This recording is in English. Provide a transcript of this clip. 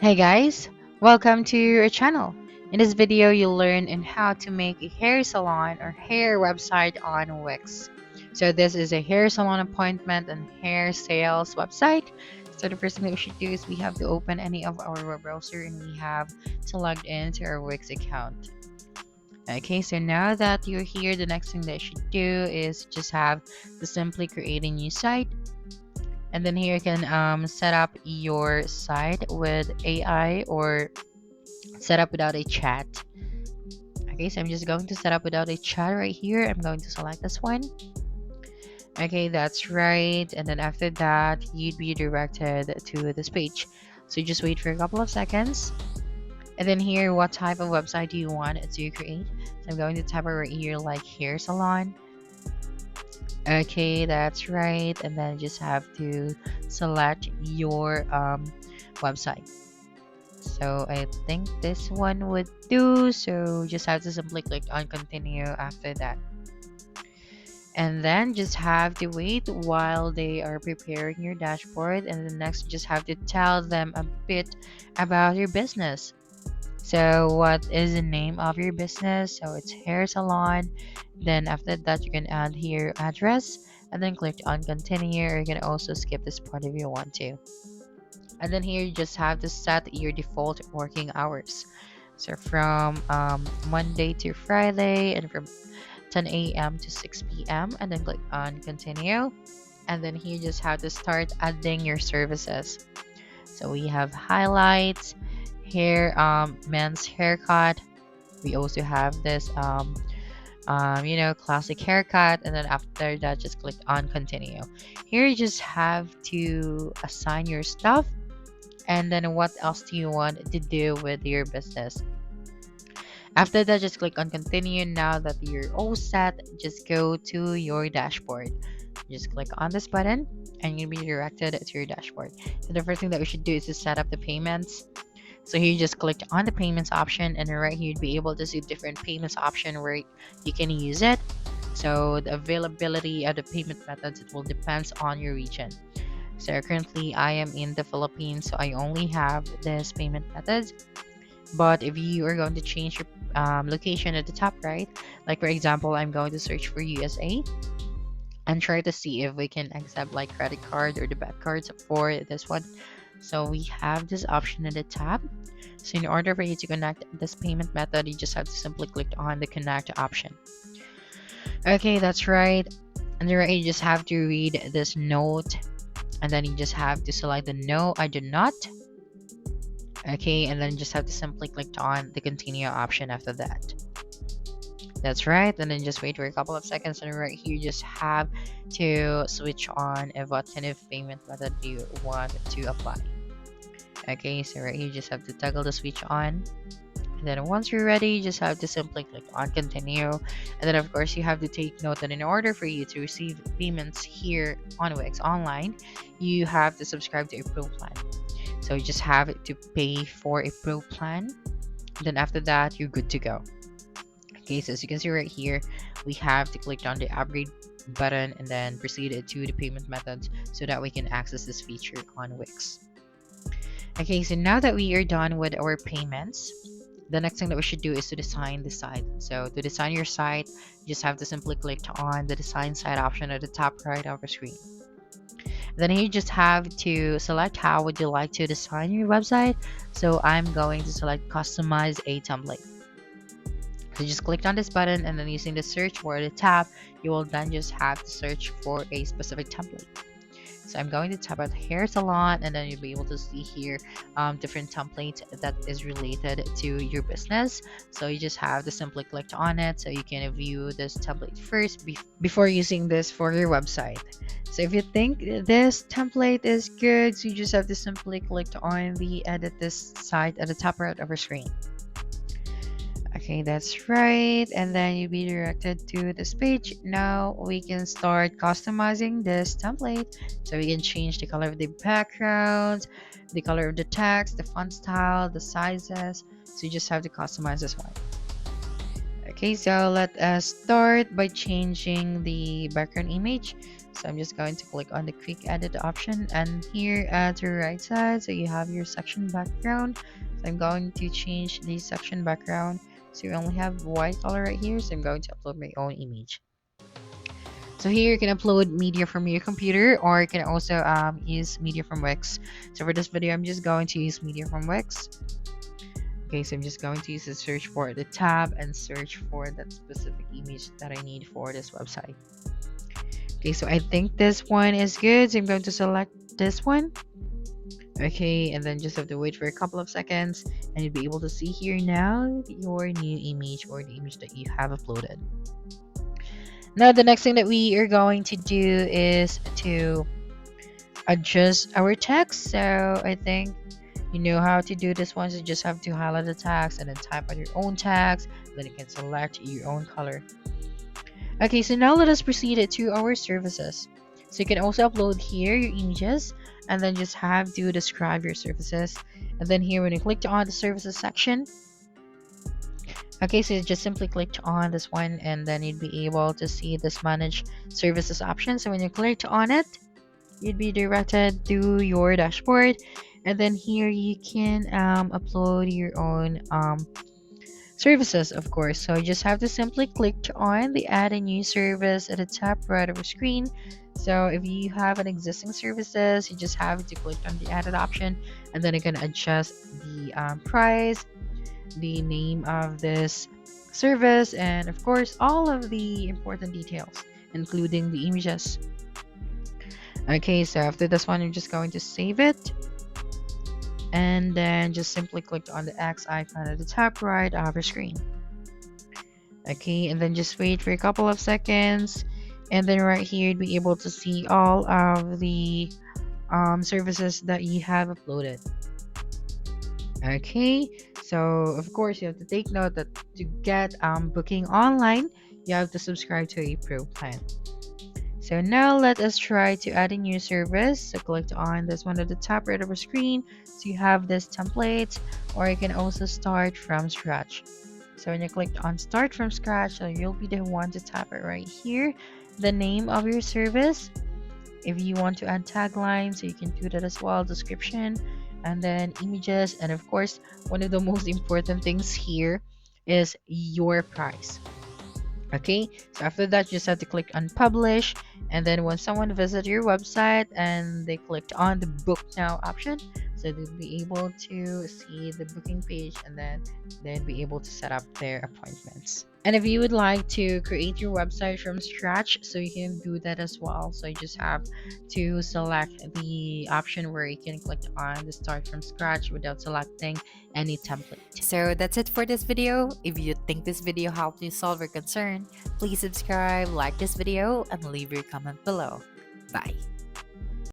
Hey guys, welcome to our channel. In this video, you'll learn on how to make a hair salon or hair website on Wix. So this is a hair salon appointment and hair sales website. So the first thing that we should do is we have to open any of our web browser and we have to log into our Wix account. Okay, so now that you're here, the next thing that you should do is just have to simply create a new site. And then here you can set up your site with AI or set up without a chat. Okay, so I'm just going to set up without a chat right here. I'm going to select this one. Okay, that's right. And then after that, you'd be directed to this page. So just wait for a couple of seconds. And then here, what type of website do you want to create? So I'm going to type it right here like hair salon. Okay, that's right. And then just have to select your website. So I think this one would do. So just have to simply click on continue after that. And then just have to wait while they are preparing your dashboard. And then next, you just have to tell them a bit about your business. So what is the name of your business? So it's hair salon. Then after that, you can add here address and then click on continue, or you can also skip this part if you want to. And then here you just have to set your default working hours. So from Monday to Friday and from 10 a.m. to 6 p.m. and then click on continue. And then here you just have to start adding your services. So we have highlights, hair, men's haircut. We also have this classic haircut, and then after that just click on continue. Here you just have to assign your stuff, and then what else do you want to do with your business. After that, just click on continue. Now that you're all set, just go to your dashboard. Just click on this button and you'll be directed to your dashboard. So the first thing that we should do is to set up the payments. So here you just click on the payments option, and right here you'd be able to see different payments option where you can use it. So the availability of the payment methods, it will depends on your region. So currently I am in the Philippines, so I only have this payment methods. But if you are going to change your location at the top right, like for example, I'm going to search for USA and try to see if we can accept like credit card or debit cards for this one. So we have this option at the top. So in order for you to connect this payment method, you just have to simply click on the connect option. Okay, that's right. And then right, you just have to read this note, and then you just have to select the no, I do not. Okay, and then you just have to simply click on the continue option after that. That's right. And then just wait for a couple of seconds, and right here you just have to switch on what kind of payment method do you want to apply. Okay, so right here you just have to toggle the switch on, and then once you're ready, you just have to simply click on continue. And then of course you have to take note that in order for you to receive payments here on Wix online, you have to subscribe to a pro plan. So you just have to pay for a pro plan. Then after that, you're good to go. Okay, so as you can see right here, we have to click on the upgrade button and then proceed to the payment methods so that we can access this feature on Wix. Okay, so now that we are done with our payments, the next thing that we should do is to design the site. So to design your site, you just have to simply click on the design site option at the top right of the screen. Then you just have to select how would you like to design your website. So I'm going to select customize a template. So just click on this button, and then using the search bar at the tab, you will then just have to search for a specific template. So I'm going to tap out hair salon, and then you'll be able to see here different templates that is related to your business. So you just have to simply click on it so you can view this template first before using this for your website. So if you think this template is good, so you just have to simply click on the edit this site at the top right of your screen. Okay, that's right. And then you'll be directed to this page. Now we can start customizing this template. So we can change the color of the background, the color of the text, the font style, the sizes. So you just have to customize this one. Okay, so let us start by changing the background image. So I'm just going to click on the quick edit option, and here at the right side, so you have your section background. So I'm going to change the section background. So you only have white color right here. So I'm going to upload my own image. So here you can upload media from your computer, or you can also use media from Wix. So for this video, I'm just going to use media from Wix. Okay, so I'm just going to use the search for the tab and search for that specific image that I need for this website. Okay, so I think this one is good, so I'm going to select this one. Okay, and then just have to wait for a couple of seconds, and you'll be able to see here now your new image, or the image that you have uploaded. Now the next thing that we are going to do is to adjust our text. So I think you know how to do this one. So you just have to highlight the text and then type out your own text. Then you can select your own color. Okay, so now let us proceed to our services. So you can also upload here your images, and then just have to describe your services. And then here when you click on the services section, okay, so you just simply click on this one, and then you'd be able to see this manage services option. So when you click on it, you'd be directed to your dashboard, and then here you can upload your own services, of course. So you just have to simply click on the add a new service at the top right of the screen. So if you have an existing services, you just have to click on the added option, and then you can adjust the price, the name of this service, and of course all of the important details, including the images. Okay, so after this one, you're just going to save it, and then just simply click on the X icon at the top right of your screen. Okay, and then just wait for a couple of seconds, and then right here you'd be able to see all of the services that you have uploaded. Okay, so of course you have to take note that to get booking online, you have to subscribe to a pro plan. So now let us try to add a new service. So click on this one at the top right of the screen. So you have this template, or you can also start from scratch. So when you click on start from scratch, so you'll be the one to tap it right here, the name of your service. If you want to add taglines, so you can do that as well, description, and then images, and of course one of the most important things here is your price. Okay, so after that you just have to click on publish, and then when someone visits your website and they clicked on the book now option, so they'll be able to see the booking page, and then they'll be able to set up their appointments. And if you would like to create your website from scratch, so you can do that as well. So you just have to select the option where you can click on the start from scratch without selecting any template. So that's it for this video. If you think this video helped you solve your concern, please subscribe, like this video, and leave your comment below. Bye.